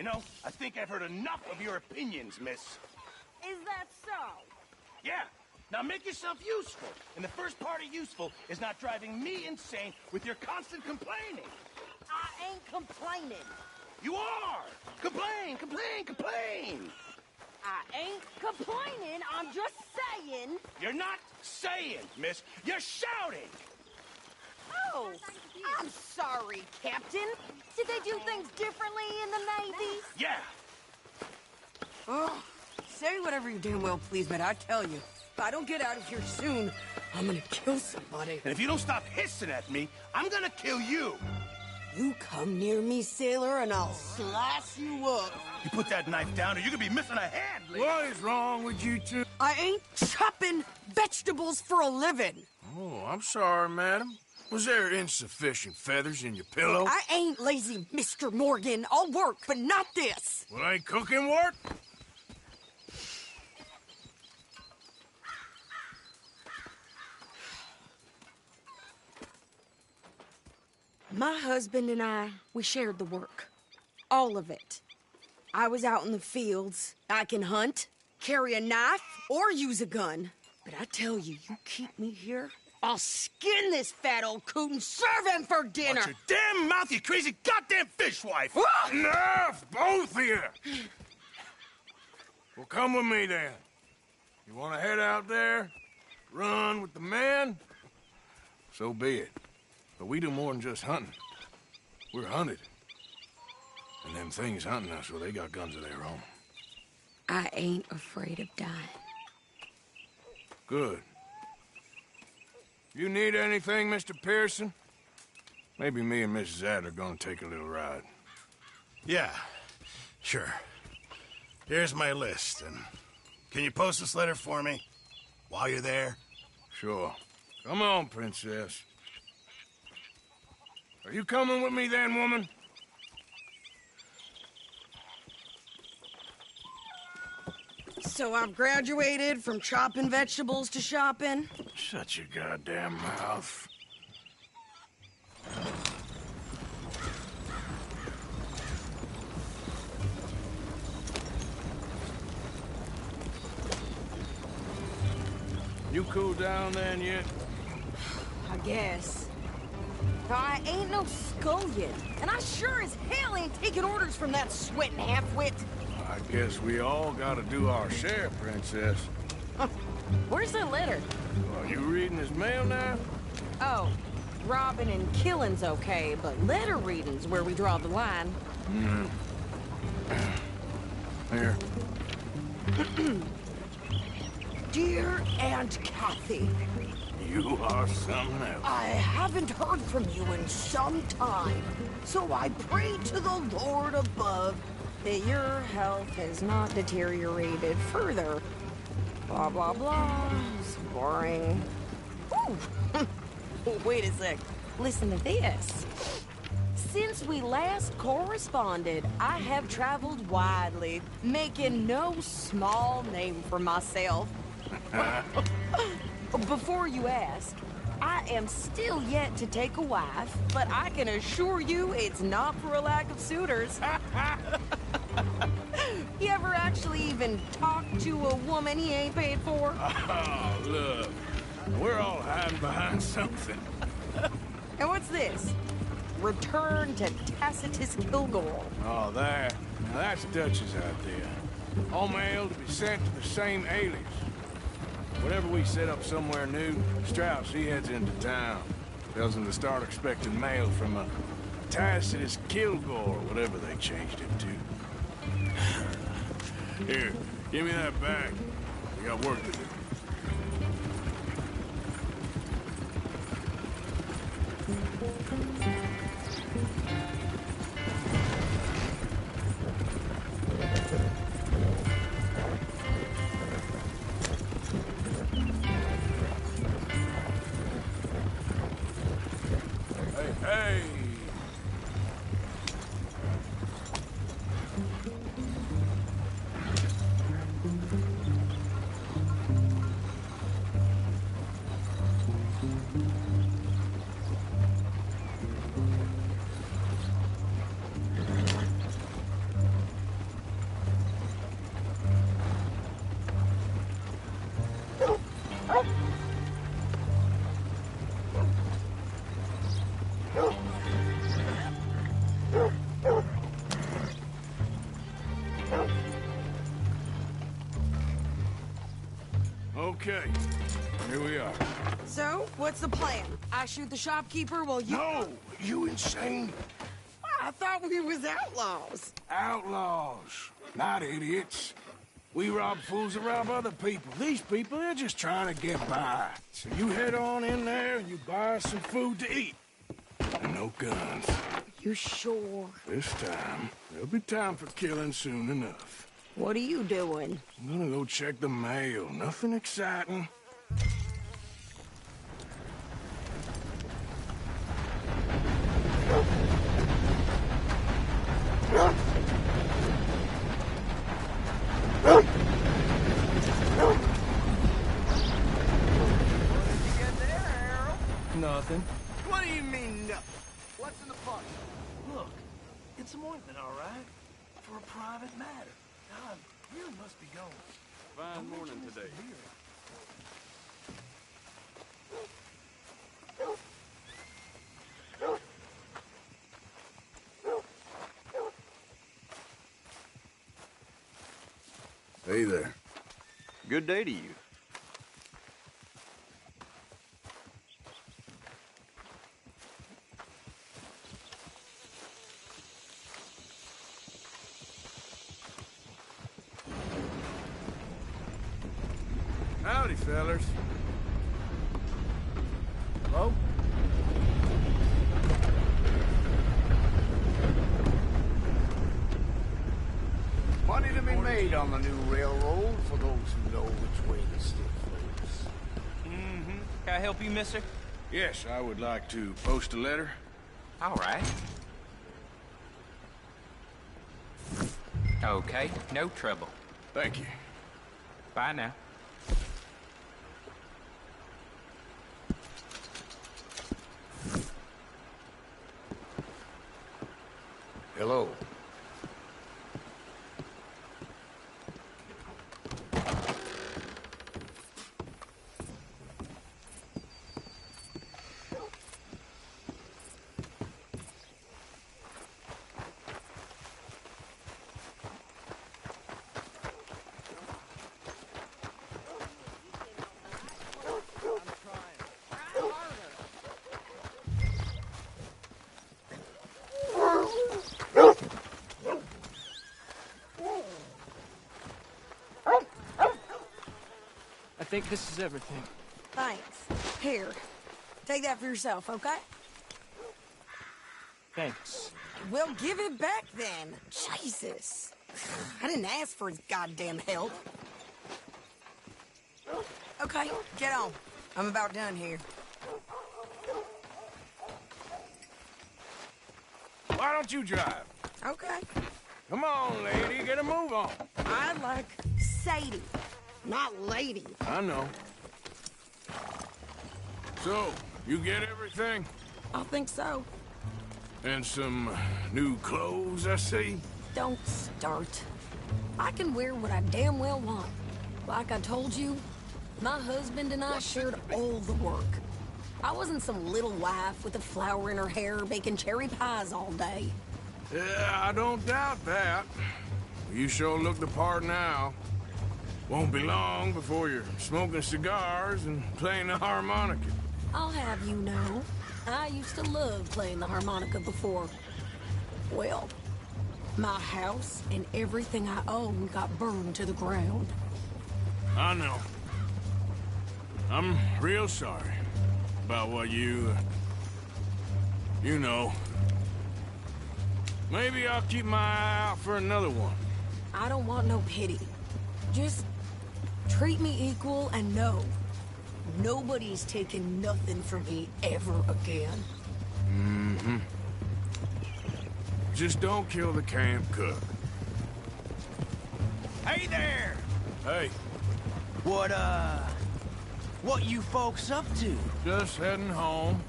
You know, I think I've heard enough of your opinions, miss. Is that so? Yeah. Now make yourself useful. And the first part of useful is not driving me insane with your constant complaining. I ain't complaining. You are! Complain, complain, complain! I ain't complaining, I'm just saying... You're not saying, miss. You're shouting! Oh, I'm sorry, Captain. Did they do things differently in the Navy? Yeah! Oh, say whatever you damn well please, but I tell you, if I don't get out of here soon, I'm gonna kill somebody. And if you don't stop hissing at me, I'm gonna kill you! You come near me, sailor, and I'll slice you up. You put that knife down or you're gonna be missing a hand, lady. What is wrong with you two? I ain't chopping vegetables for a living. Oh, I'm sorry, madam. Was there insufficient feathers in your pillow? I ain't lazy, Mr. Morgan. I'll work, but not this. Well, ain't cooking work? My husband and I, we shared the work. All of it. I was out in the fields. I can hunt, carry a knife, or use a gun. But I tell you, you keep me here, I'll skin this fat old coot and serve him for dinner. Watch your damn mouth, you crazy goddamn fishwife! Enough, both of you! Well, come with me, then. You want to head out there, run with the men? So be it. But we do more than just hunting. We're hunted. And them things hunting us, well, they got guns of their own. I ain't afraid of dying. Good. You need anything, Mr. Pearson? Maybe me and Mrs. Adler gonna take a little ride. Yeah, sure. Here's my list, and can you post this letter for me while you're there? Sure. Come on, princess. Are you coming with me then, woman? So I've graduated from chopping vegetables to shopping? Shut your goddamn mouth. You cool down then yet? I guess. I ain't no scullion, and I sure as hell ain't taking orders from that sweating half-wit. I guess we all gotta do our share, princess. Where's the letter? Are you reading his mail now? Oh, robbing and killing's okay, but letter reading's where we draw the line. Here. Dear Aunt Kathy, You are something else. I haven't heard from you in some time, so I pray to the Lord above That your health has not deteriorated further. Blah, blah, blah. It's boring. Ooh. Wait a sec. Listen to this. Since we last corresponded, I have traveled widely, making no small name for myself. Before you ask, I am still yet to take a wife, but I can assure you it's not for a lack of suitors. You ever actually even talk to a woman he ain't paid for? Oh, look. We're all hiding behind something. And what's this? Return to Tacitus Kilgore. Oh, there. Now that's Dutch's idea. All mail to be sent to the same alias. Whenever we set up somewhere new, Strauss, he heads into town. Tells them to start expecting mail from a Tacitus Kilgore, whatever they changed it to. Here, give me that bag. We got work to do. Hey! Okay, here we are. So, what's the plan? I shoot the shopkeeper while you... No! You insane? I thought we was outlaws. Outlaws, not idiots. We rob fools that rob other people. These people, they're just trying to get by. So you head on in there and you buy us some food to eat. And no guns. You sure? This time, there'll be time for killing soon enough. What are you doing? I'm gonna go check the mail. Nothing exciting. Nothing. What do you mean, no? What's in the pocket? Look, it's some ointment, all right? For a private matter. God, you must be going. Fine morning today. Hey there. Good day to you. Howdy, fellers. Hello? Money to be made on the new railroad for those who know which way the stick flows. Mm-hmm. Can I help you, mister? Yes, I would like to post a letter. All right. Okay, no trouble. Thank you. Bye now. Hello. I think this is everything. Thanks. Here. Take that for yourself, okay? Thanks. Well, give it back then. Jesus. I didn't ask for his goddamn help. Okay, get on. I'm about done here. Why don't you drive? Okay. Come on, lady, get a move on. I like Sadie, not lady. I know. So, you get everything? I think so. And some new clothes, I see? Don't start. I can wear what I damn well want. Like I told you, my husband and I shared all the work. I wasn't some little wife with a flower in her hair baking cherry pies all day. Yeah, I don't doubt that. You sure look the part now. Won't be long before you're smoking cigars and playing the harmonica. I'll have you know, I used to love playing the harmonica before. Well, my house and everything I own got burned to the ground. I know. I'm real sorry about what you know. Maybe I'll keep my eye out for another one. I don't want no pity. Just treat me equal and know nobody's taking nothing from me ever again. Mm-hmm. Just don't kill the camp cook. Hey there! Hey, What you folks up to? just heading home.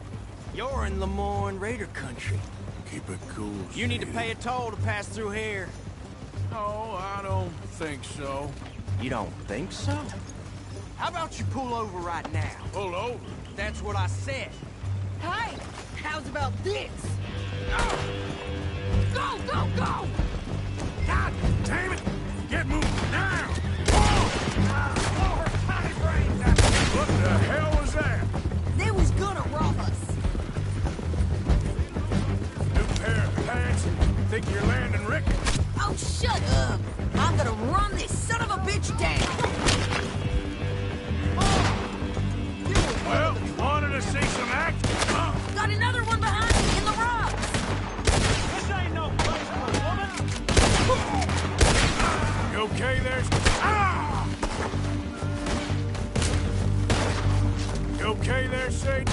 You're in Lemoyne Raider country. Keep it cool. You need to Sadie. pay a toll to pass through here. No, I don't think so. You don't think so? How about you pull over right now? Pull over. That's what I said. Hey, How's about this? Go, go, go! God damn it! Get moving now! What the hell was that? They was gonna rob us. New pair of pants? Think you're landing Rick? Oh, shut up! I'm gonna run this son of a bitch down! Well, wanted to see some action? Huh? Got another one behind me in the rocks! This ain't no place for a woman! You okay there? Ah! You okay there, Sage?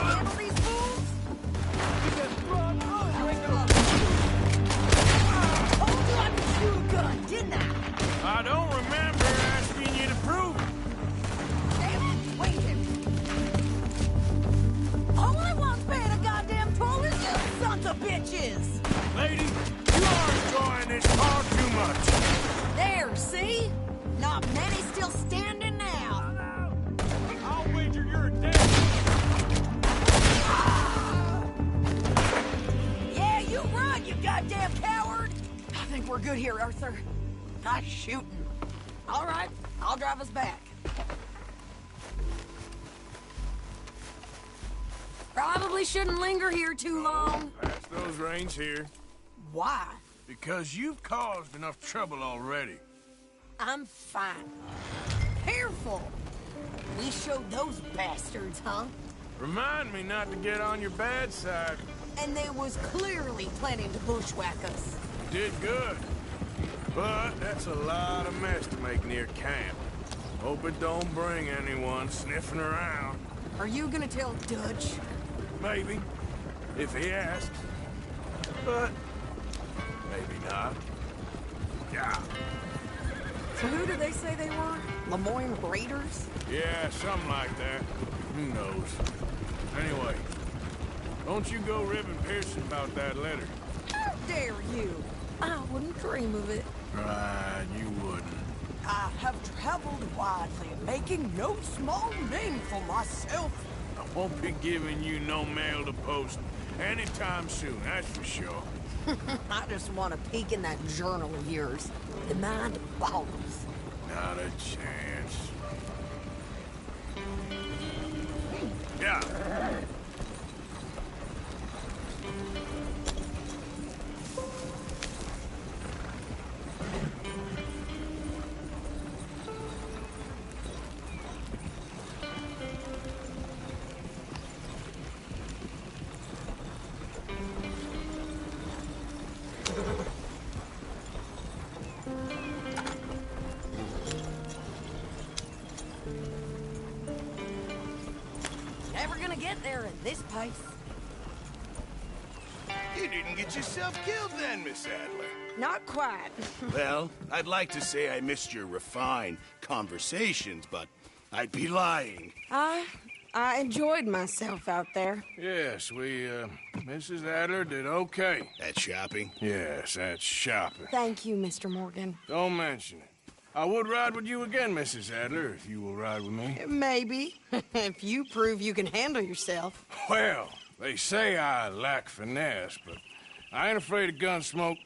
Handle these fools? Told you I could shoot a gun, didn't I? I don't remember asking you to prove it. Damn it, wait him. Only one's paying a goddamn toll is you sons of bitches! Lady, you are enjoying this far too much. There, see? Not many still standing now. I'll wager you're dead. Yeah, you run, you goddamn coward! I think we're good here, Arthur. Nice shooting. All right, I'll drive us back. Probably shouldn't linger here too long. Pass those reins here. Why? Because you've caused enough trouble already. I'm fine. Careful! We showed those bastards, huh? Remind me not to get on your bad side. And they was clearly planning to bushwhack us. Did good. But that's a lot of mess to make near camp. Hope it don't bring anyone sniffing around. Are you gonna tell Dutch? Maybe. If he asks. But maybe not. Yeah. So who do they say they were? Lemoyne Raiders? Yeah, something like that. Who knows? Anyway, don't you go ribbing Pearson about that letter. How dare you? I wouldn't dream of it. Right, you wouldn't. I have traveled widely, making no small name for myself. I won't be giving you no mail to post anytime soon, that's for sure. I just want to peek in that journal of yours. The mind boggles. Not a chance. Yeah. Never gonna get there in this pace. You didn't get yourself killed then, Miss Adler. Not quite. Well, I'd like to say I missed your refined conversations, but I'd be lying. I enjoyed myself out there. Yes, Mrs. Adler did okay. That shopping? Yes, that's shopping. Thank you, Mr. Morgan. Don't mention it. I would ride with you again, Mrs. Adler, if you will ride with me. Maybe. If you prove you can handle yourself. Well, they say I lack finesse, but I ain't afraid of gun smoke.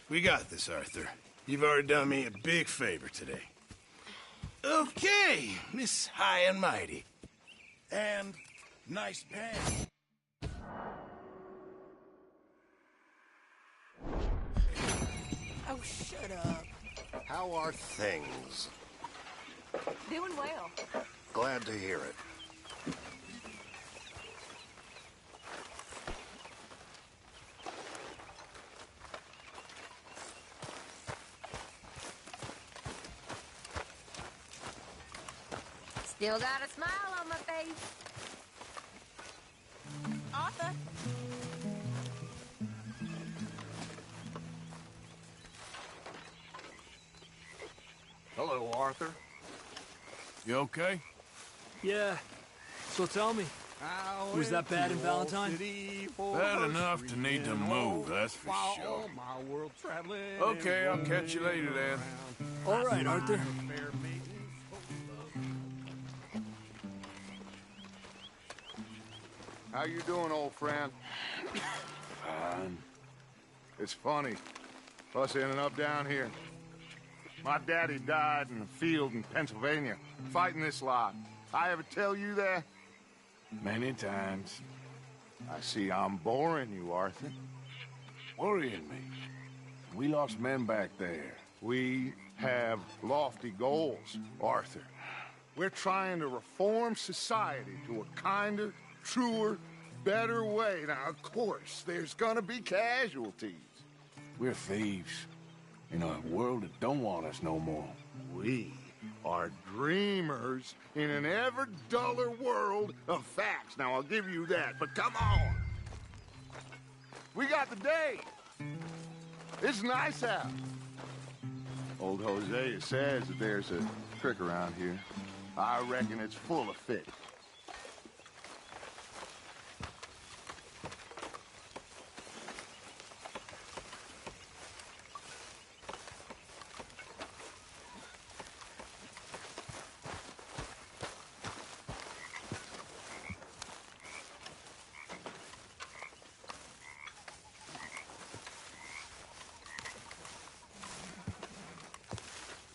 We got this, Arthur. You've already done me a big favor today. Okay, Miss High and Mighty. And nice pants. Oh, shut up. How are things? Doing well. Glad to hear it. Still got a smile on my face. Arthur. Hello, Arthur. You okay? Yeah. So tell me, was that bad in Valentine? Bad enough to need to move, that's for sure. Okay, I'll catch you later then. All right, Arthur. How you doing, old friend? Fine. It's funny, us ending up down here. My daddy died in a field in Pennsylvania, fighting this lot. I ever tell you that? Many times. I see I'm boring you, Arthur. Worrying me. We lost men back there. We have lofty goals, Arthur. We're trying to reform society to a kinder, truer, better way. Now, of course, there's gonna be casualties. We're thieves. In a world that don't want us no more. We are dreamers in an ever duller world of facts. Now, I'll give you that, but come on. We got the day. It's nice out. Old Hosea says that there's a trick around here. I reckon it's full of fish.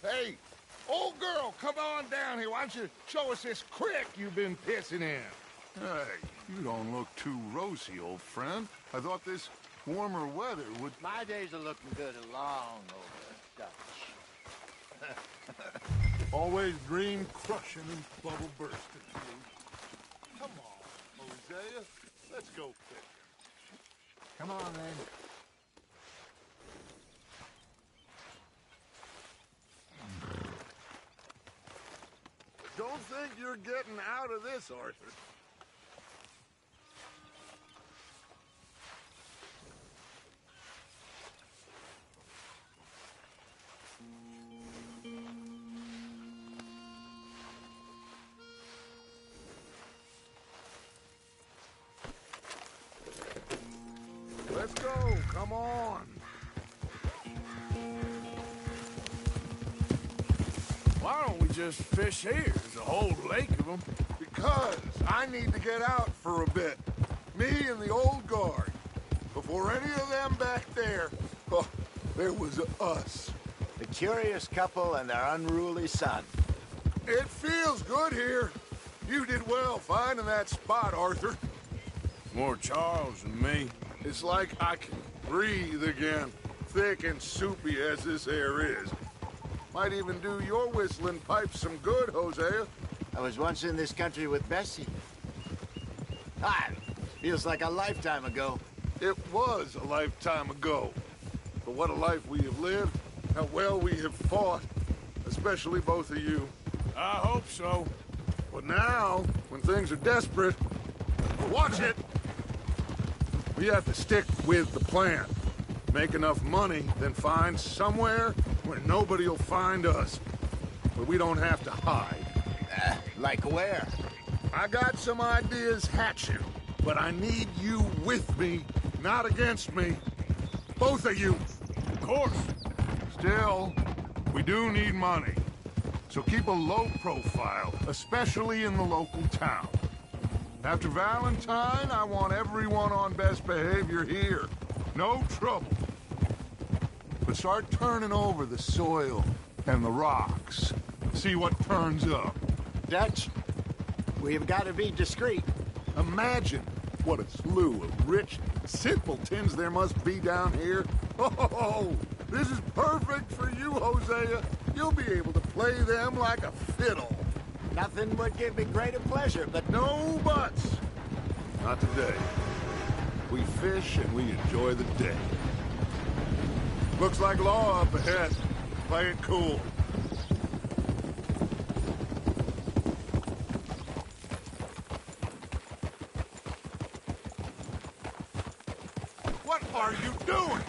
Hey, old girl, come on down here. Why don't you show us this creek you've been pissing in? Hey, you don't look too rosy, old friend. I thought this warmer weather would... My days are looking good along over Dutch. Always dream crushing and bubble bursting. Come on, Hosea. Let's go fishing. Come on, then. Don't think you're getting out of this, Arthur. Let's go, come on. Why don't we just fish here? There's a whole lake of them. Because I need to get out for a bit. Me and the old guard. Before any of them back there, oh, there was us. The curious couple and their unruly son. It feels good here. You did well finding that spot, Arthur. More Charles than me. It's like I can breathe again, thick and soupy as this air is. Might even do your whistling pipes some good, Hosea. I was once in this country with Bessie. Feels like a lifetime ago. It was a lifetime ago. But what a life we have lived, how well we have fought, especially both of you. I hope so. But now, when things are desperate, watch it! We have to stick with the plan. Make enough money, then find somewhere where nobody will find us. Where we don't have to hide. Like where? I got some ideas hatching, but I need you with me, not against me. Both of you. Of course. Still, we do need money. So keep a low profile, especially in the local town. After Valentine, I want everyone on best behavior here. No trouble. But start turning over the soil and the rocks. See what turns up. Dutch, we've got to be discreet. Imagine what a slew of rich simpletons there must be down here. Oh, this is perfect for you, Hosea. You'll be able to play them like a fiddle. Nothing would give me greater pleasure, but No buts. Not today. We fish and we enjoy the day. Looks like law up ahead. Play it cool. What are you doing?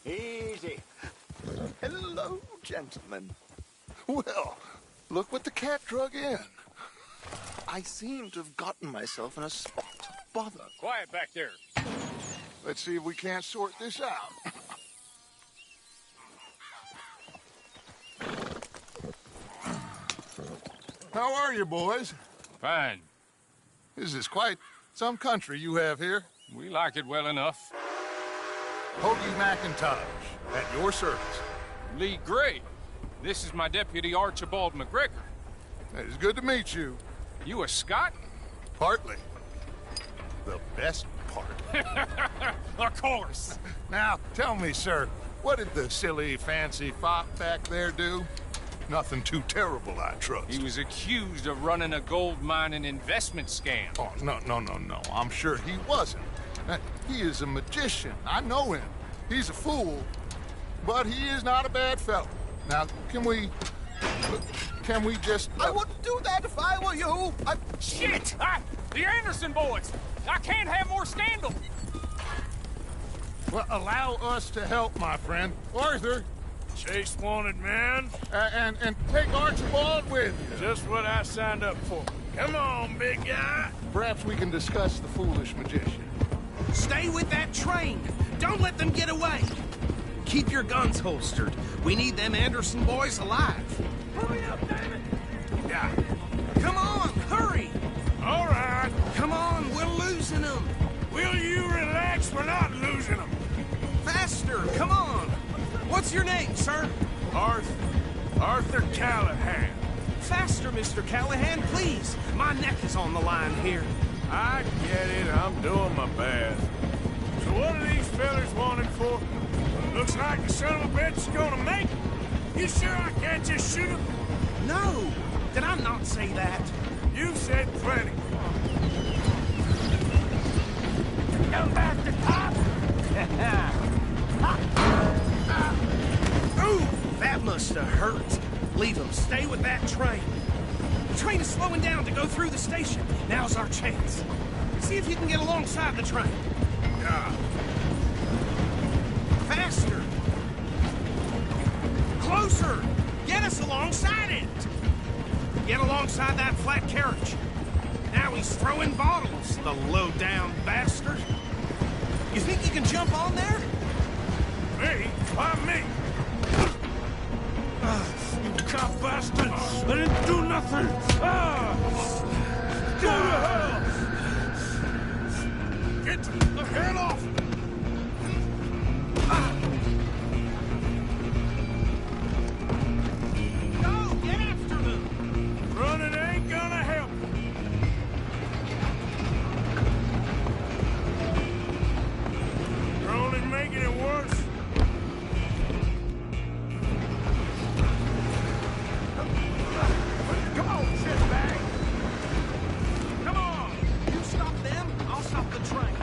easy. Hello, gentlemen. Well, look what the cat drug in. I seem to have gotten myself in a spot of bother. Quiet back there. Let's see if we can't sort this out. How are you, boys? Fine. This is quite some country you have here. We like it well enough. Hoagie McIntosh, at your service. Lee Gray. This is my deputy, Archibald McGregor. It's good to meet you. You a Scot? Partly. The best part. Of course. Now, tell me, sir, what did the silly, fancy fop back there do? Nothing too terrible, I trust. He was accused of running a gold mining investment scam. Oh, no. I'm sure he wasn't. He is a magician. I know him. He's a fool, but he is not a bad fellow. Now, can we just... I wouldn't do that if I were you. Shit! The Anderson boys! I can't have more scandal! Well, allow us to help, my friend. Arthur! Chase wanted man. And take Archibald with you. Just what I signed up for. Come on, big guy. Perhaps we can discuss the foolish magician. Stay with that train. Don't let them get away. Keep your guns holstered. We need them Anderson boys alive. Hurry up, damn it! Yeah. Come on, hurry! All right. Come on, we're losing them. Will you relax? We're not losing them. Faster, come on. What's your name, sir? Arthur Callahan. Faster, Mr. Callahan, please. My neck is on the line here. I get it. I'm doing my best. So what are these fellas wanted for? Looks like the son of a bitch is gonna make it. You sure I can't just shoot him? No. Did I not say that? You said plenty. Go back to top. Ooh, that must have hurt. Leave them. Stay with that train. The train is slowing down to go through the station. Now's our chance. See if you can get alongside the train. Yeah. Faster. Closer. Get us alongside it. Get alongside that flat carriage. Now he's throwing bottles, the low-down bastard. You think you can jump on there? Me? Why me? You cop bastard! I didn't do nothing! Go to hell! Get the hell off! Go! Get after them! Running ain't gonna help. You're only making it worse. Come on, shitbag! Come on! You stop them, I'll stop the train.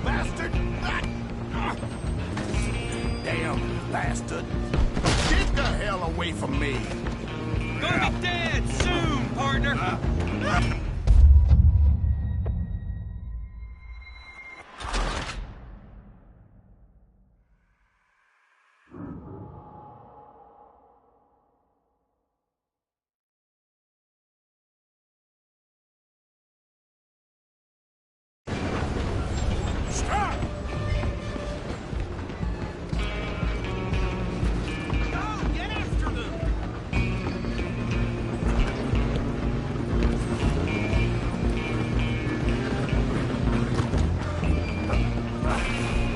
Bastard! Damn bastard! Get the hell away from me! Gonna be dead soon, partner! Stop! Go! Get after them!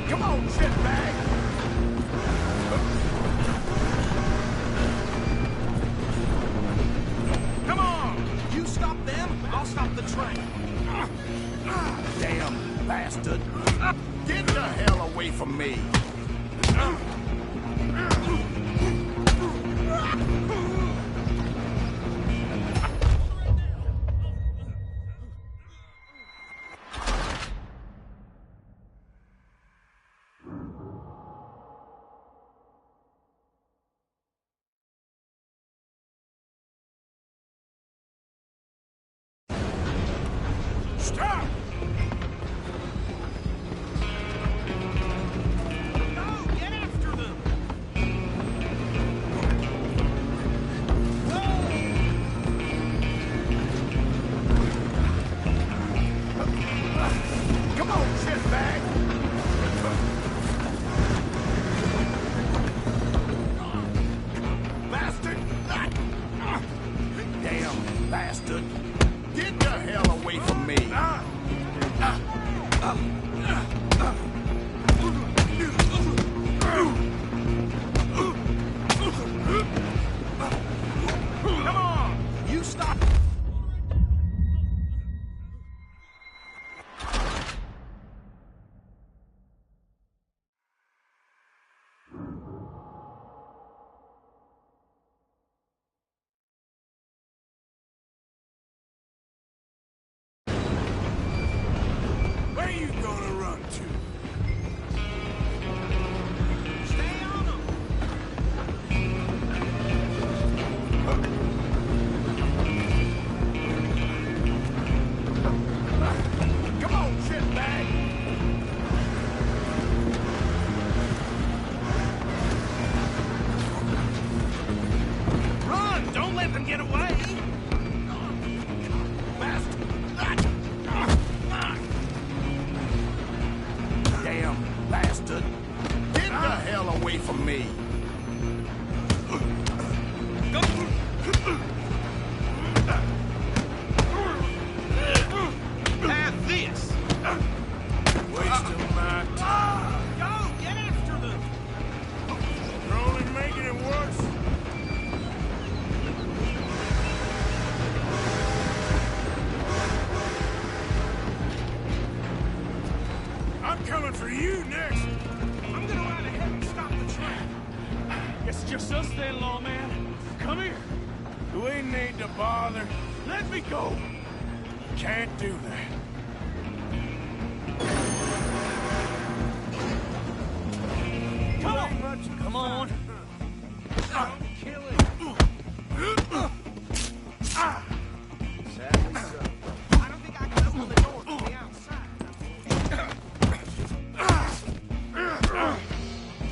Come on, shitbag! Come on! You stop them, I'll stop the train. Damn bastard! Get the hell away from me! Stop! Go! Get after them! Come on, shitbag! away from me. Have this. Wasting my time. Go, get after them. You're only making it worse. I'm coming for you next. I'm gonna ride ahead and stop the train. It's just us then, lawman. Come here. We need to bother. Let me go. Can't do that. Come on. Come on. Don't kill it. Sadly so. I don't think I can open the door from the outside.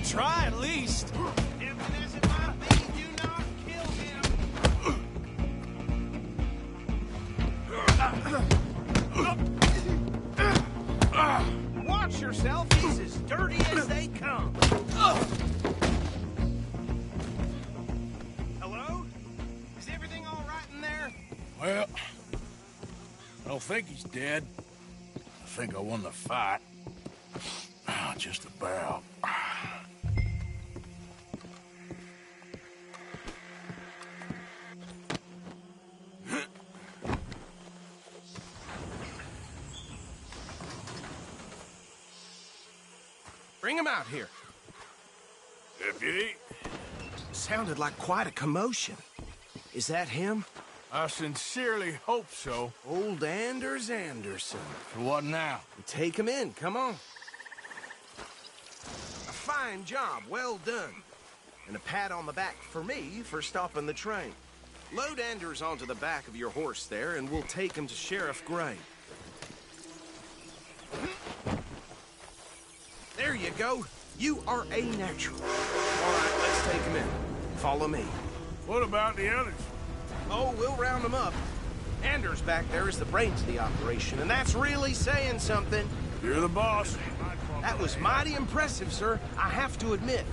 Try at least. Tempting as it might be, do not kill him. Watch yourself. He's as dirty as they come. Hello? Is everything all right in there? Well, I don't think he's dead. I think I won the fight. Just about. Bring him out here. Deputy? Sounded like quite a commotion. Is that him? I sincerely hope so. Old Anders Anderson. For what now? Take him in, come on. A fine job, well done. And a pat on the back for me for stopping the train. Load Anders onto the back of your horse there, and we'll take him to Sheriff Gray. There you go. You are a natural. All right, let's take him in. Follow me. What about the others? Oh, we'll round them up. Anders back there is the brains of the operation, and that's really saying something. You're the boss. That was mighty impressive, sir. I have to admit.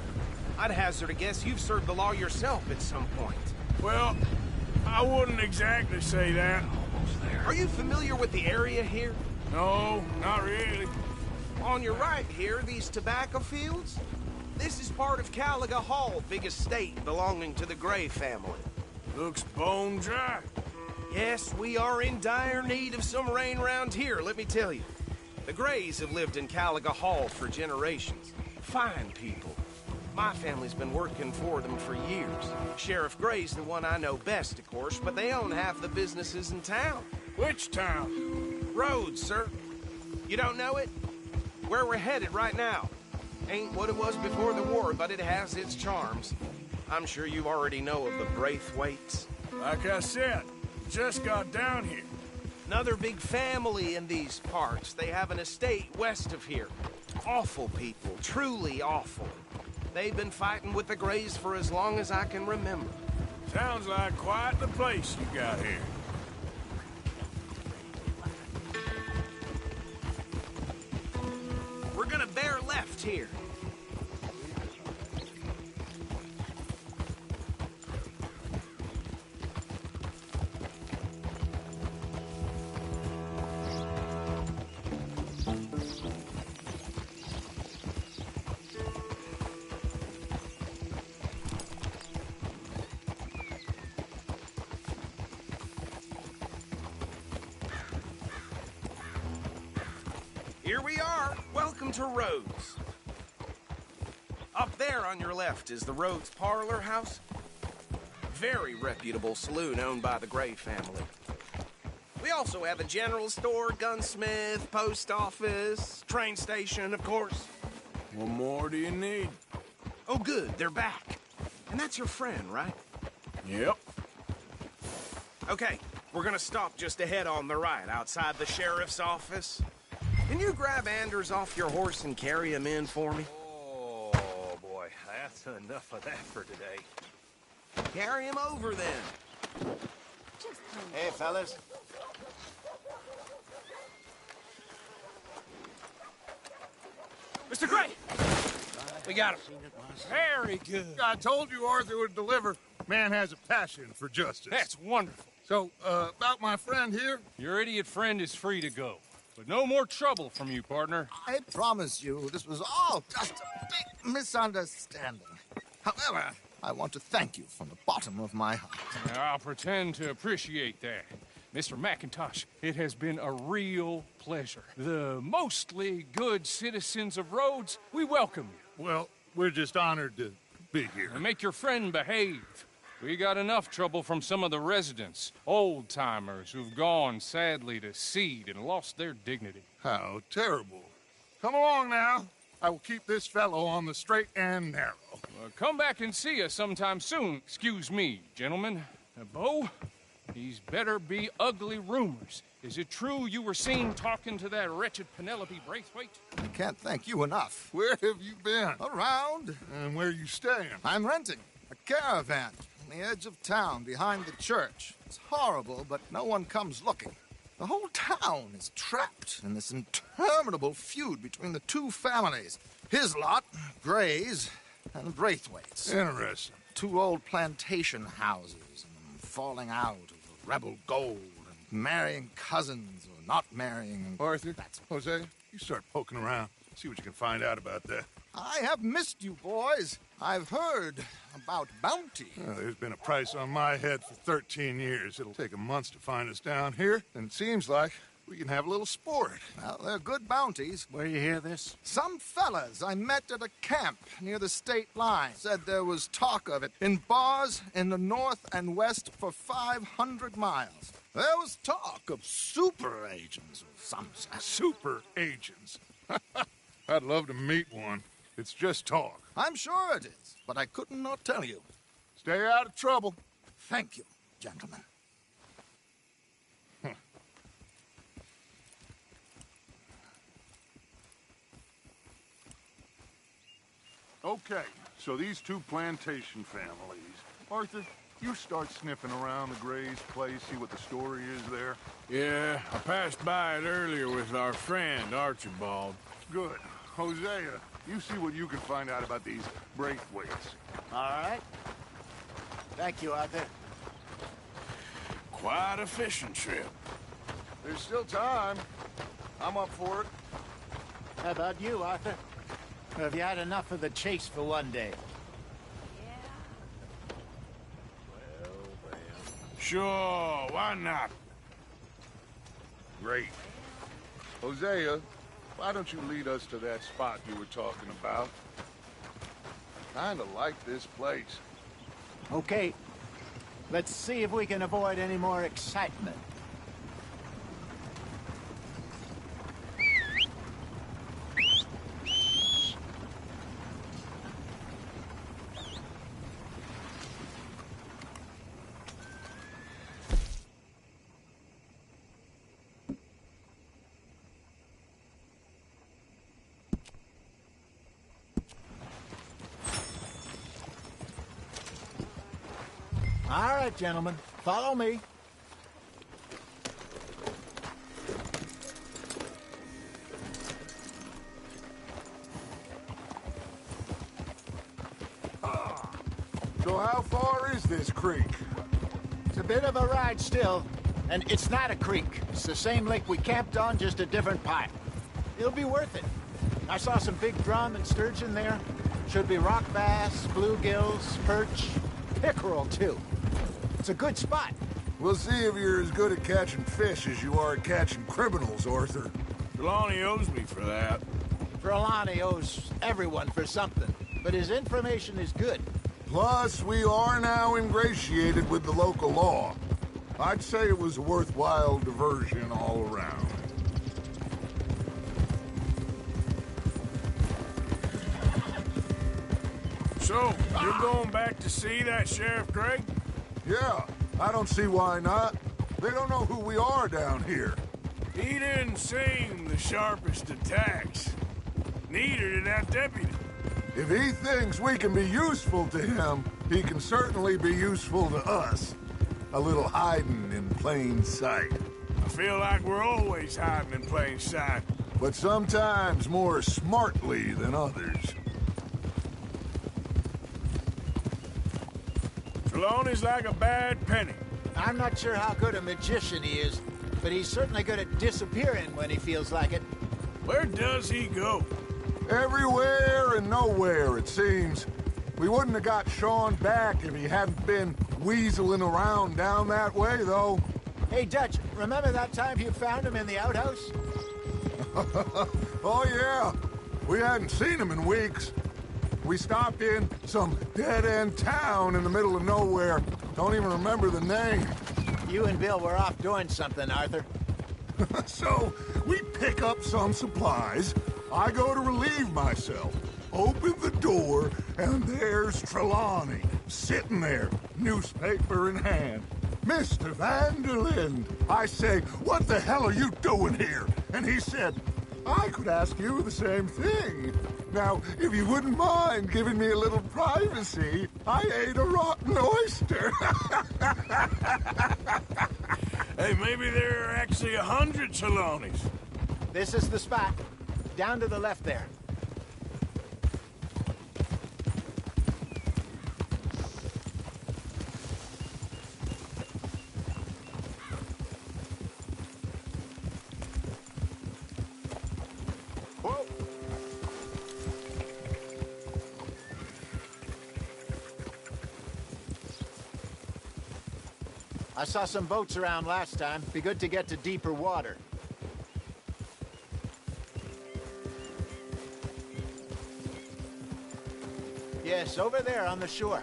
I'd hazard a guess you've served the law yourself at some point. Well, I wouldn't exactly say that. Are you familiar with the area here? No, not really. On your right here, these tobacco fields? This is part of Caliga Hall, big estate belonging to the Gray family. Looks bone dry. Yes, we are in dire need of some rain round here, let me tell you. The Grays have lived in Caliga Hall for generations. Fine people. My family's been working for them for years. Sheriff Gray's the one I know best, of course, but they own half the businesses in town. Which town? Rhodes, sir. You don't know it? Where we're headed right now. Ain't what it was before the war, but it has its charms. I'm sure you already know of the Braithwaites. Like I said, just got down here. Another big family in these parts. They have an estate west of here. Awful people, truly awful. They've been fighting with the Grays for as long as I can remember. Sounds like quite the place you got here. We're gonna bear left here. Here we are. Welcome to Rhodes. Up there on your left is the Rhodes Parlor House. Very reputable saloon owned by the Gray family. We also have a general store, gunsmith, post office, train station, of course. What more do you need? Oh, good. They're back. And that's your friend, right? Yep. Okay, we're gonna stop just ahead on the right, outside the sheriff's office. Can you grab Anders off your horse and carry him in for me? Oh, boy. That's enough of that for today. Carry him over, then. Hey, fellas. Mr. Gray! We got him. Very good. I told you Arthur would deliver. Man has a passion for justice. That's wonderful. So, about my friend here? Your idiot friend is free to go. But no more trouble from you, partner. I promise you, this was all just a big misunderstanding. However, I want to thank you from the bottom of my heart. I'll pretend to appreciate that. Mr. McIntosh, it has been a real pleasure. The mostly good citizens of Rhodes, we welcome you. Well, we're just honored to be here. And make your friend behave. We got enough trouble from some of the residents, old-timers who've gone, sadly, to seed and lost their dignity. How terrible. Come along now. I will keep this fellow on the straight and narrow. Come back and see us sometime soon. Excuse me, gentlemen. Bo, these better be ugly rumors. Is it true you were seen talking to that wretched Penelope Braithwaite? I can't thank you enough. Where have you been? Around. And where are you staying? I'm renting a caravan on the edge of town behind the church. It's horrible, but no one comes looking. The whole town is trapped in this interminable feud between the two families. His lot, Gray's, and Braithwaite's. Interesting. Two old plantation houses, and falling out over rebel gold, and marrying cousins or not marrying. Arthur, Jose, you start poking around. See what you can find out about that. I have missed you, boys. I've heard about bounty. Well, there's been a price on my head for 13 years. It'll take a month to find us down here, and it seems like we can have a little sport. Well, they're good bounties. Where you hear this? Some fellas I met at a camp near the state line said there was talk of it in bars in the north and west for 500 miles. There was talk of super agents of some sort. Super agents? I'd love to meet one. It's just talk. I'm sure it is, but I couldn't not tell you. Stay out of trouble. Thank you, gentlemen. Okay, so these two plantation families. Arthur, you start sniffing around the Gray's place, see what the story is there. Yeah, I passed by it earlier with our friend, Archibald. Good. Hosea, you see what you can find out about these Braithwaites. All right. Thank you, Arthur. Quite a fishing trip. There's still time. I'm up for it. How about you, Arthur? Or have you had enough of the chase for one day? Sure, why not? Great. Hosea, why don't you lead us to that spot you were talking about? Kinda like this place. Okay. Let's see if we can avoid any more excitement. All right, gentlemen, follow me. So how far is this creek? It's a bit of a ride still, and it's not a creek. It's the same lake we camped on, just a different pipe. It'll be worth it. I saw some big drum and sturgeon there. Should be rock bass, bluegills, perch, pickerel, too. It's a good spot. We'll see if you're as good at catching fish as you are at catching criminals, Arthur. Trelawney owes me for that. Trelawney owes everyone for something, but his information is good. Plus, we are now ingratiated with the local law. I'd say it was a worthwhile diversion all around. So, you're going back to see that Sheriff Gray? Yeah, I don't see why not. They don't know who we are down here. He didn't seem the sharpest attacks. Neither did that deputy. If he thinks we can be useful to him, he can certainly be useful to us. A little hiding in plain sight. I feel like we're always hiding in plain sight. But sometimes more smartly than others. Trelawney's like a bad penny. I'm not sure how good a magician he is, but he's certainly good at disappearing when he feels like it. Where does he go? Everywhere and nowhere, it seems. We wouldn't have got Sean back if he hadn't been weaseling around down that way, though. Hey, Dutch, remember that time you found him in the outhouse? Oh, yeah. We hadn't seen him in weeks. We stopped in some dead-end town in the middle of nowhere. Don't even remember the name. You and Bill were off doing something, Arthur. So, we pick up some supplies. I go to relieve myself. Open the door, and there's Trelawney, sitting there, newspaper in hand. Mr. Vanderlyn. I say, what the hell are you doing here? And he said, I could ask you the same thing. Now, if you wouldn't mind giving me a little privacy, I ate a rotten oyster. Hey, maybe there are actually 100 Trelawneys. This is the spot. Down to the left there. Whoa. I saw some boats around last time. Be good to get to deeper water. Yes, over there on the shore.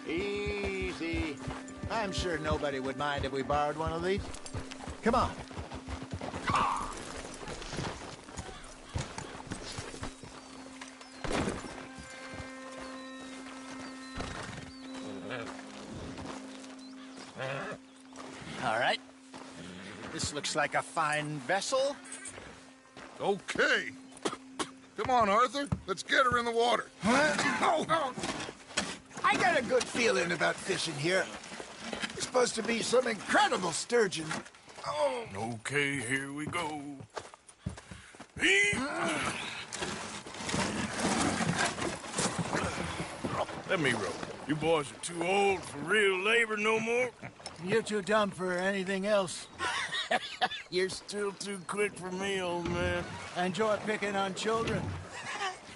Easy. I'm sure nobody would mind if we borrowed one of these. Come on. All right. This looks like a fine vessel. Okay. Come on, Arthur. Let's get her in the water. Oh. I got a good feeling about fishing here. It's supposed to be some incredible sturgeon. Oh. Okay, here we go. Let me row. You boys are too old for real labor no more. You're too dumb for anything else. You're still too quick for me, old man. I enjoy picking on children.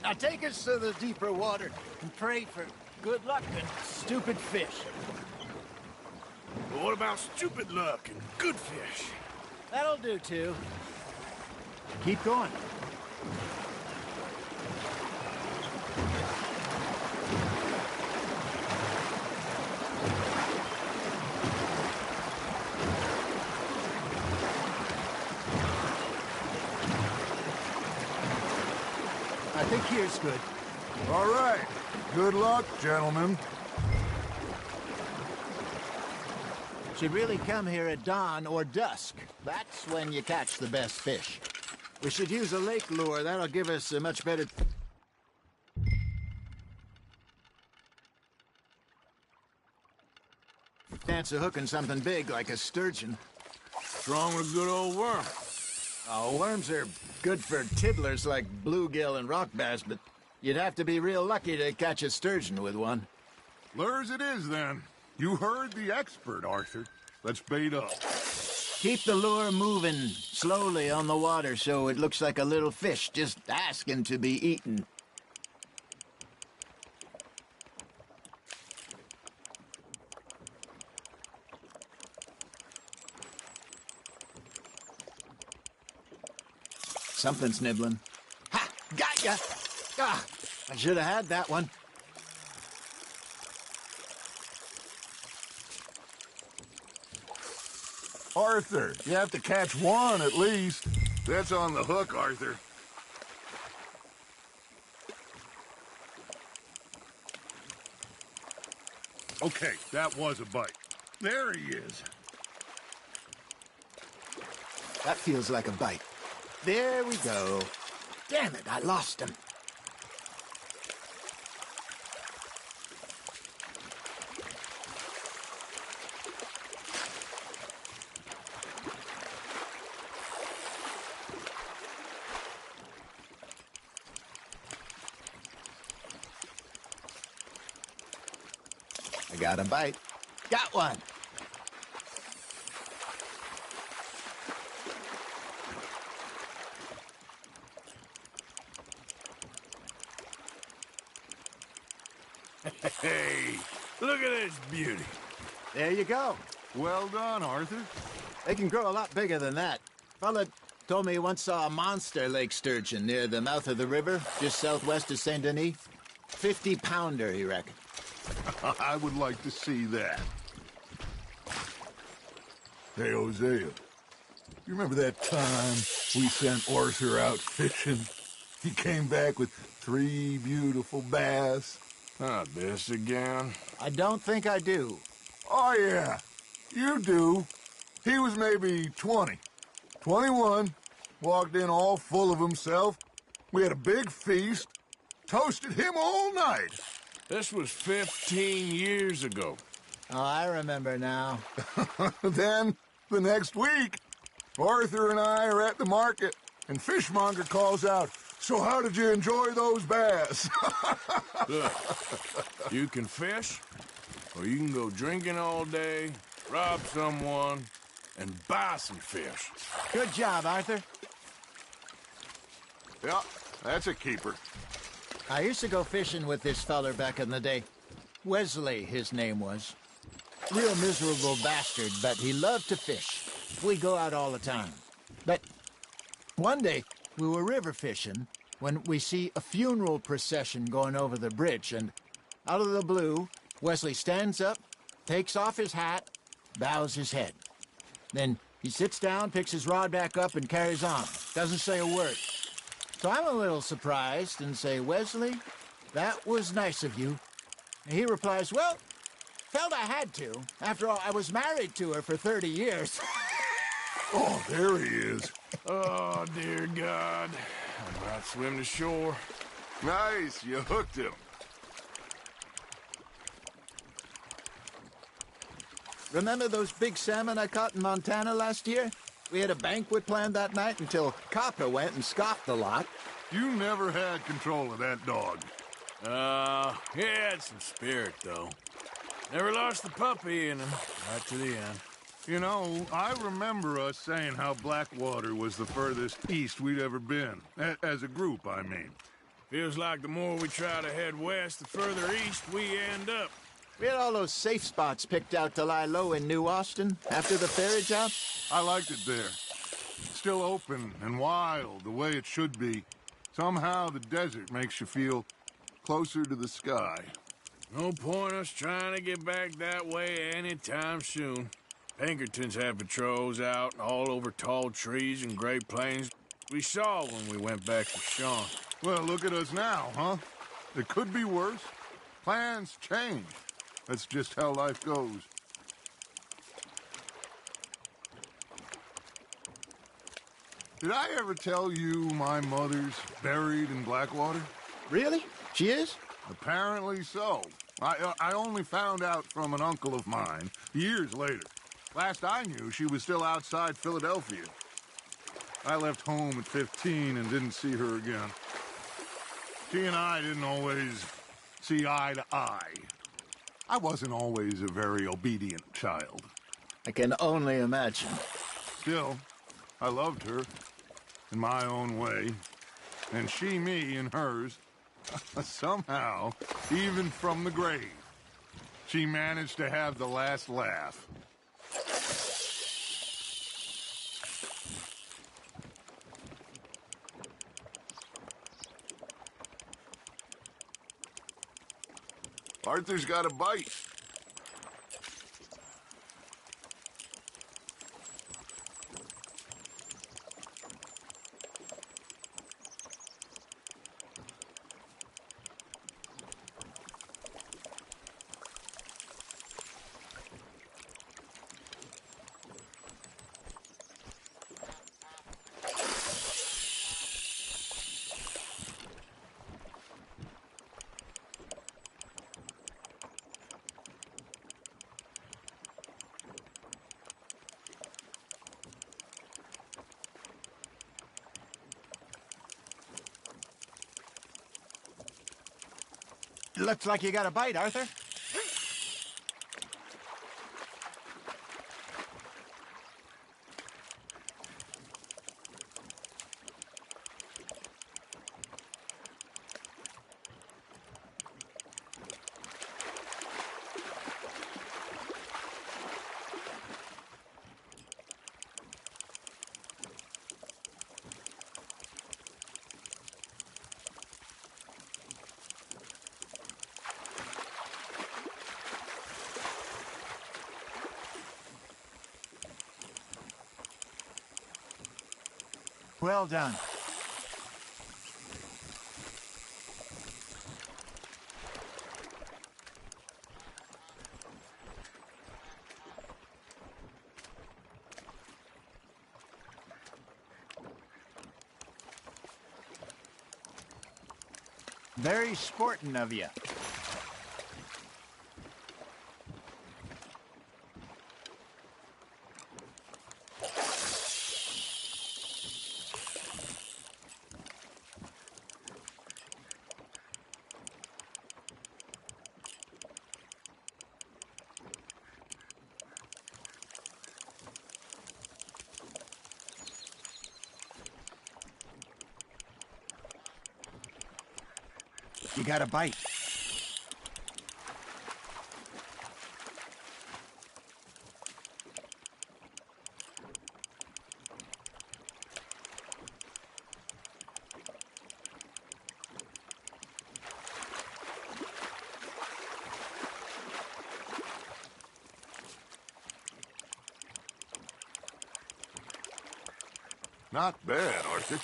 Now take us to the deeper water and pray for good luck and stupid fish. But what about stupid luck and good fish? That'll do, too. Keep going. I think here's good. All right. Good luck, gentlemen. Should really come here at dawn or dusk. That's when you catch the best fish. We should use a lake lure. That'll give us a much better... chance of hooking something big like a sturgeon. Strong with a good old worm. Oh, worms are good for tiddlers like bluegill and rock bass, but you'd have to be real lucky to catch a sturgeon with one. Lures it is, then. You heard the expert, Arthur. Let's bait up. Keep the lure moving slowly on the water so it looks like a little fish just asking to be eaten. Something's nibbling. Ha! Got ya! Ah! I should have had that one. Arthur, you have to catch one at least. That's on the hook, Arthur. Okay, that was a bite. There he is. That feels like a bite. There we go. Damn it, I lost him. I got a bite. Got one. Hey, look at this beauty. There you go. Well done, Arthur. They can grow a lot bigger than that. Fella told me he once saw a monster lake sturgeon near the mouth of the river, just southwest of Saint Denis. 50-pounder, he reckoned. I would like to see that. Hey, Hosea, you remember that time we sent Arthur out fishing? He came back with 3 beautiful bass. Not this again. I don't think I do. Oh, yeah, you do. He was maybe 20, 21, walked in all full of himself. We had a big feast, toasted him all night. This was 15 years ago. Oh, I remember now. Then, the next week, Arthur and I are at the market, and Fishmonger calls out, "So how did you enjoy those bass?" Look, you can fish, or you can go drinking all day, rob someone, and buy some fish. Good job, Arthur. Yeah, that's a keeper. I used to go fishing with this feller back in the day. Wesley, his name was. Real miserable bastard, but he loved to fish. We go out all the time. But one day, we were river fishing when we see a funeral procession going over the bridge, and out of the blue, Wesley stands up, takes off his hat, bows his head. Then he sits down, picks his rod back up, and carries on. Doesn't say a word. So I'm a little surprised and say, "Wesley, that was nice of you." And he replies, "Well, felt I had to. After all, I was married to her for 30 years. Oh, there he is. Oh, dear God. I'm about to swim to shore. Nice, you hooked him. Remember those big salmon I caught in Montana last year? We had a banquet planned that night until Copper went and scoffed a lot. You never had control of that dog. He had some spirit, though. Never lost the puppy in him, right to the end. You know, I remember us saying how Blackwater was the furthest east we'd ever been. As a group, I mean. Feels like the more we try to head west, the further east we end up. We had all those safe spots picked out to lie low in New Austin after the ferry job. I liked it there. Still open and wild, the way it should be. Somehow the desert makes you feel closer to the sky. No point us trying to get back that way anytime soon. Pinkertons had patrols out all over tall trees and Great Plains. We saw when we went back to Sean. Well, look at us now, huh? It could be worse. Plans change. That's just how life goes. Did I ever tell you my mother's buried in Blackwater? Really? She is? Apparently so. I only found out from an uncle of mine years later. Last I knew, she was still outside Philadelphia. I left home at 15 and didn't see her again. She and I didn't always see eye to eye. I wasn't always a very obedient child. I can only imagine. Still, I loved her in my own way, and she me in hers. Somehow, even from the grave, she managed to have the last laugh. Arthur's got a bite. Looks like you got a bite, Arthur. Well done. Very sporting of you. You got a bite. Not bad, Arthur.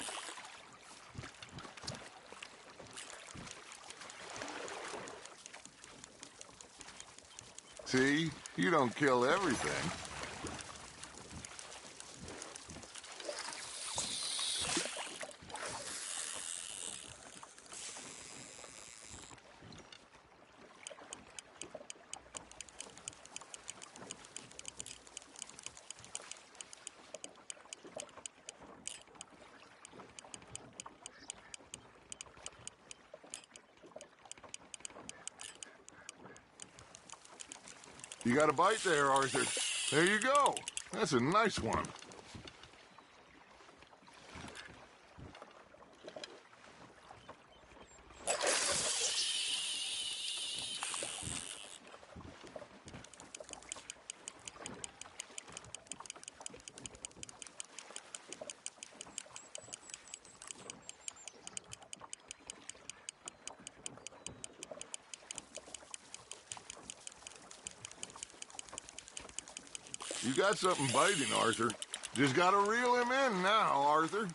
See? You don't kill everything. You got a bite there, Arthur. There you go. That's a nice one. You got something biting, Arthur. Just gotta reel him in now, Arthur.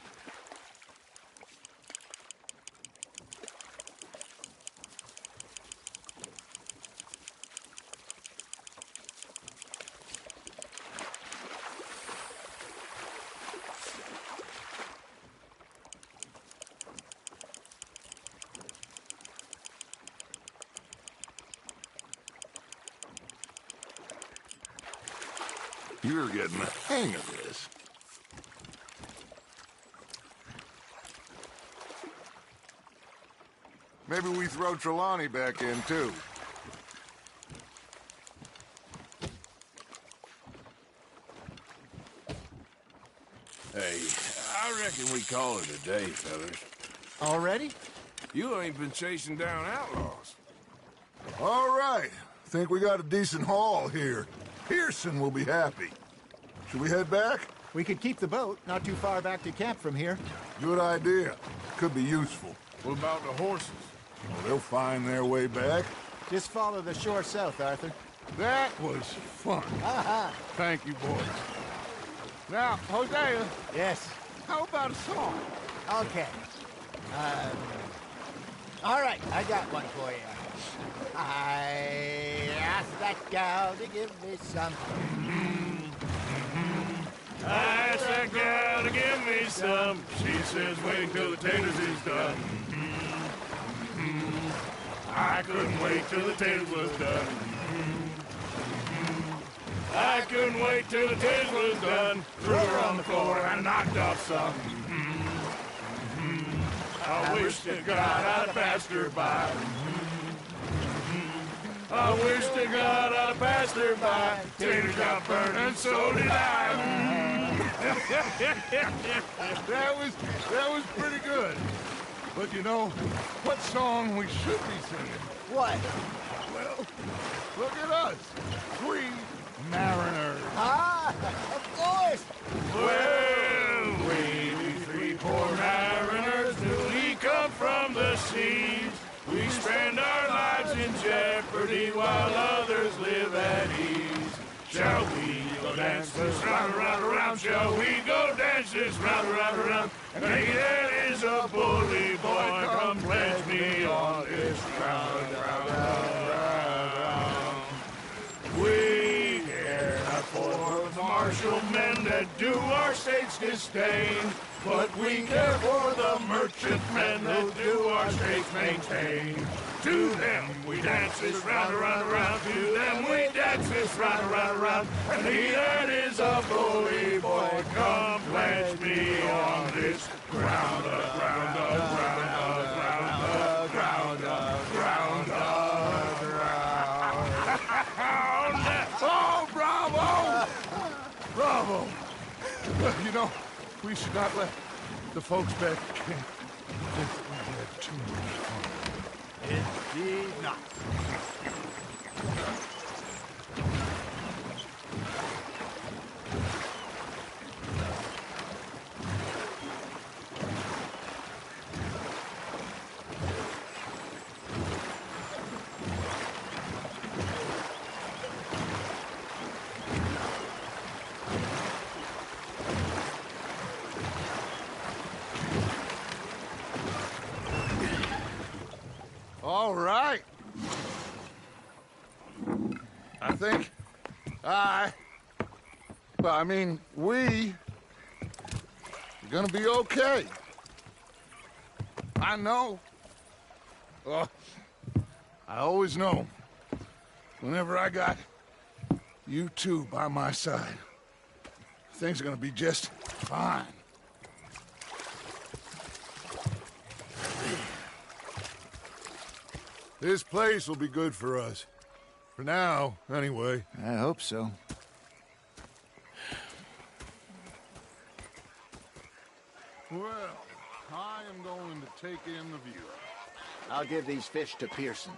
You're getting the hang of this. Maybe we throw Trelawney back in, too. Hey, I reckon we call it a day, fellas. Already? You ain't been chasing down outlaws. All right. Think we got a decent haul here. Pearson will be happy. Should we head back? We could keep the boat not too far back to camp from here. Good idea. Could be useful. What about the horses? Well, they'll find their way back. Just follow the shore south, Arthur. That was fun. Aha! Thank you, boys. Now, Hosea. Yes. How about a song? Okay. All right, I got one for you. I asked that gal to give me some. I asked that gal to give me some. She says, wait till the taters is done. I couldn't wait till the taters was done. I couldn't wait till the taters was done. Threw her on the floor and knocked off some. I wish to God I'd passed her by. I wish to God I'd passed her by. Taters got burned and so did I. That was pretty good. But you know, what song we should be singing? What? Well, look at us. Three mariners. Ah, of course. Well, we three poor mariners newly come from the seas. We spend our lives in jeopardy while others live at ease. Shall we go dance this round, round, around? Shall we go dance dances round, round, round. And he that is a bully boy, come pledge me on this round, round, round, round. We care not for the martial men that do our state's disdain, but we care for the merchantmen that do our state's maintain. To them we dance this round, around, around. To them we dance this round, around, around. And he that is a bully boy, come pledge me on this ground, ground, ground, ground, ground, ground, ground. Oh, bravo! Bravo! You know, we should not let the folks back at camp think we had too much fun. Indeed not. All right. I think we are gonna be okay. I know. I always know. Whenever I got you two by my side, things are gonna be just fine. This place will be good for us. For now, anyway. I hope so. Well, I am going to take in the view. I'll give these fish to Pearson.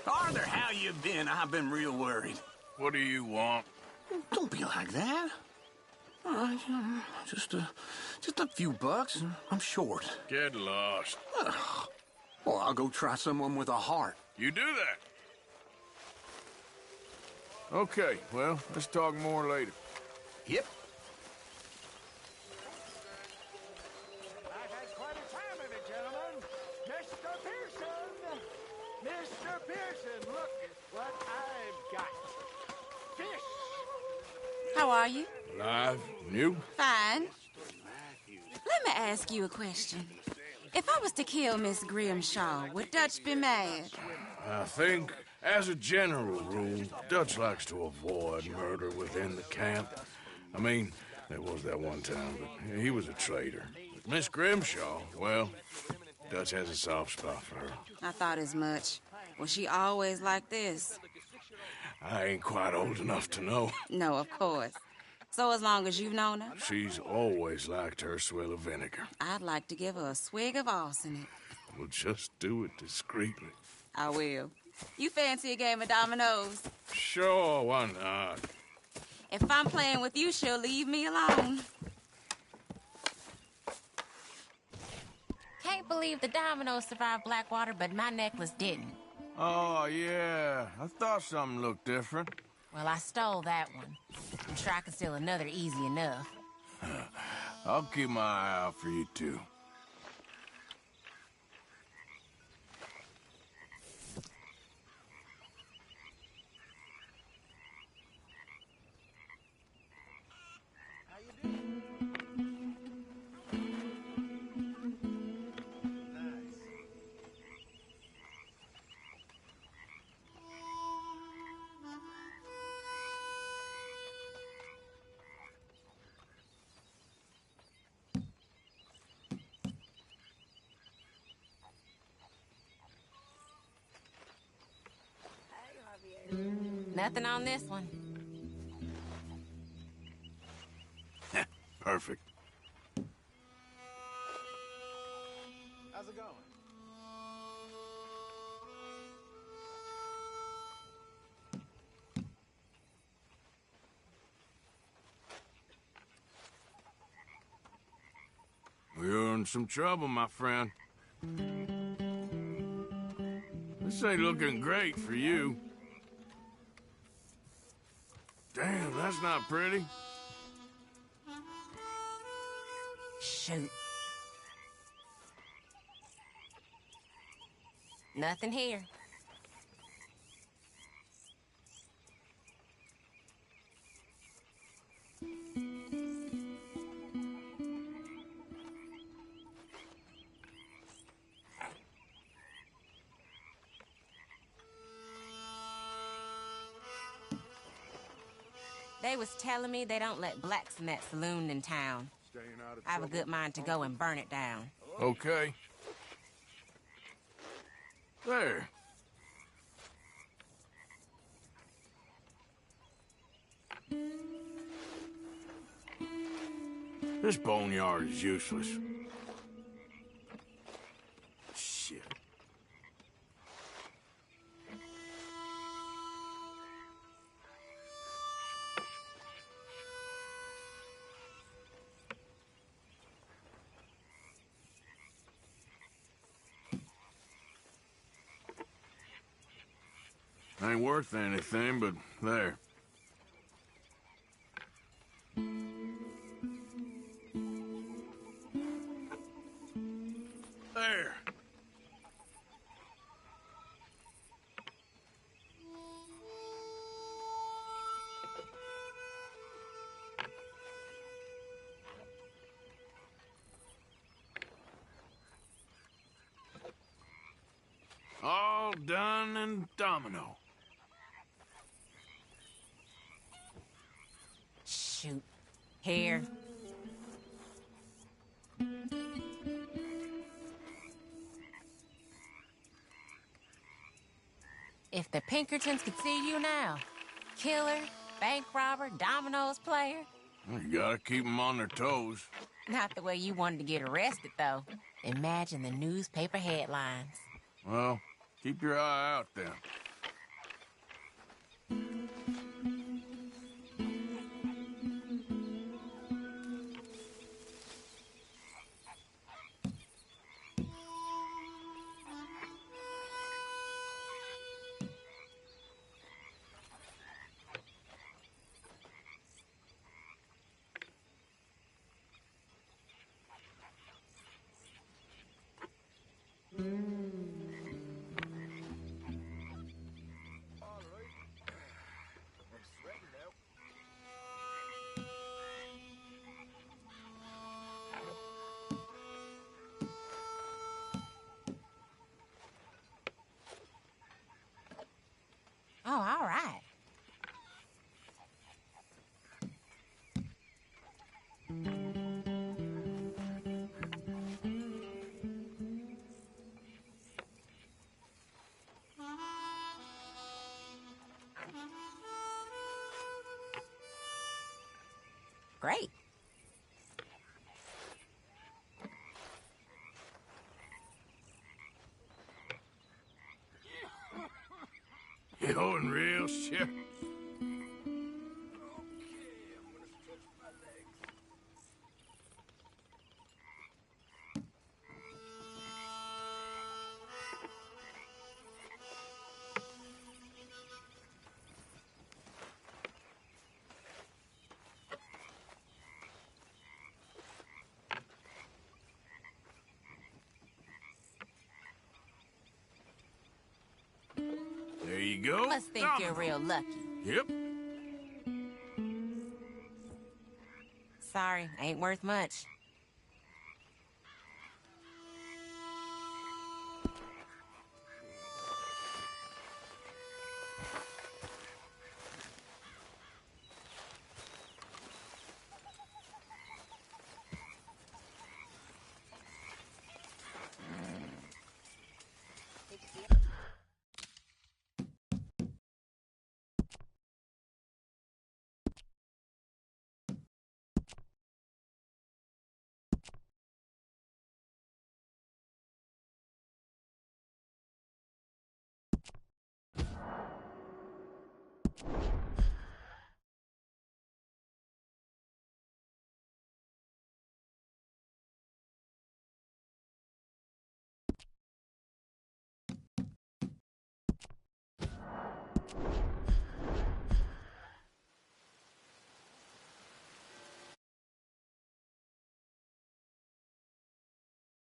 Arthur, how you been? I've been real worried. What do you want? Don't be like that. Just a few bucks, and I'm short. Get lost. Well, I'll go try someone with a heart. You do that. Okay, well, let's talk more later. Yep. I've had quite a time of it, gentlemen. Mr. Pearson! Mr. Pearson, look at what I've got. Fish! How are you? Alive? You? Fine. Let me ask you a question. If I was to kill Miss Grimshaw, would Dutch be mad? I think, as a general rule, Dutch likes to avoid murder within the camp. I mean, there was that one time, but he was a traitor. Miss Grimshaw, well, Dutch has a soft spot for her. I thought as much. Was she always like this? I ain't quite old enough to know. No, of course. So as long as you've known her? She's always liked her swill of vinegar. I'd like to give her a swig of arsenic. We'll just do it discreetly. I will. You fancy a game of dominoes? Sure, why not? If I'm playing with you, she'll leave me alone. Can't believe the dominoes survived Blackwater, but my necklace didn't. Oh, yeah. I thought something looked different. Well, I stole that one. I'm sure I can steal another easy enough. I'll keep my eye out for you, too. Nothing on this one. Perfect. How's it going? You're in some trouble, my friend. This ain't looking great for you. Damn, that's not pretty. Shoot. Nothing here. They was telling me they don't let blacks in that saloon in town. I have a good mind to go and burn it down. Okay. There. This boneyard is useless. Shit. Ain't worth anything, but there. There. All done and domino. Shoot. Here. If the Pinkertons could see you now. Killer, bank robber, dominoes player. You gotta keep them on their toes. Not the way you wanted to get arrested, though. Imagine the newspaper headlines. Well, keep your eye out then. Oh, all right. Great. You in real shit? There you go. Must think you're real lucky. Yep. Sorry, ain't worth much.